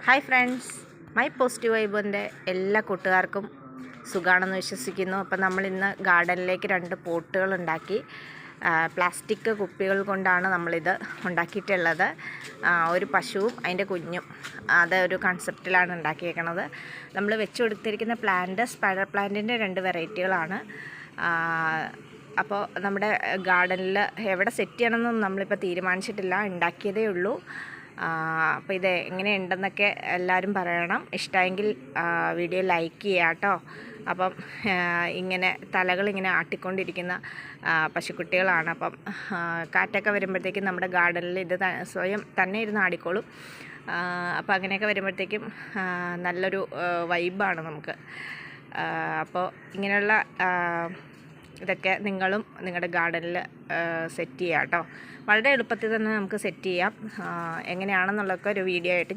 Hi friends, my positive വൈബിൻ്റെ എല്ലാ കൂട്ടുകാർക്കും സുഖമാണെന്ന് വിശ്വസിക്കുന്നു. അപ്പം നമ്മളിന്ന് ഗാർഡനിലേക്ക് 2 പോട്ടുകൾ ഉണ്ടാക്കി. പ്ലാസ്റ്റിക് കുപ്പികൾ കൊണ്ടാണ് നമ്മളിത് ഉണ്ടാക്കിയിട്ടുള്ളത്. ഒരു പശുവും അതിൻ്റെ കുഞ്ഞും, അതൊരു കൺസെപ്റ്റിലാണ് ഉണ്ടാക്കിയേക്കണത്. നമ്മൾ വെച്ച് കൊടുത്തിരിക്കുന്ന പ്ലാന്റ് സ്പൈഡർ പ്ലാന്റിൻ്റെ 2 വെറൈറ്റികളാണ്. അപ്പോൾ നമ്മുടെ ഗാർഡനിൽ എവിടെ സെറ്റ് ചെയ്യണമെന്നൊന്നും നമ്മളിപ്പോൾ തീരുമാനിച്ചിട്ടില്ല, ഉണ്ടാക്കിയതേ ഉള്ളൂ. അപ്പോൾ ഇത് എങ്ങനെയുണ്ടെന്നൊക്കെ എല്ലാവരും പറയണം. ഇഷ്ടമെങ്കിൽ വീഡിയോ ലൈക്ക് ചെയ്യുക കേട്ടോ. അപ്പം ഇങ്ങനെ തലകളിങ്ങനെ ആട്ടിക്കൊണ്ടിരിക്കുന്ന പശുക്കുട്ടികളാണ്. അപ്പം കാറ്റൊക്കെ വരുമ്പോഴത്തേക്കും നമ്മുടെ ഗാർഡനിൽ ഇത് സ്വയം തന്നെ ഇരുന്ന് ആടിക്കോളും. അപ്പോൾ അങ്ങനെയൊക്കെ വരുമ്പോഴത്തേക്കും നല്ലൊരു വൈബാണ് നമുക്ക്. അപ്പോൾ ഇങ്ങനെയുള്ള ഇതൊക്കെ നിങ്ങളും നിങ്ങളുടെ ഗാർഡനിൽ സെറ്റ് ചെയ്യുക കേട്ടോ. വളരെ എളുപ്പത്തിൽ തന്നെ നമുക്ക് സെറ്റ് ചെയ്യാം. എങ്ങനെയാണെന്നുള്ളതൊക്കെ ഒരു വീഡിയോ ആയിട്ട്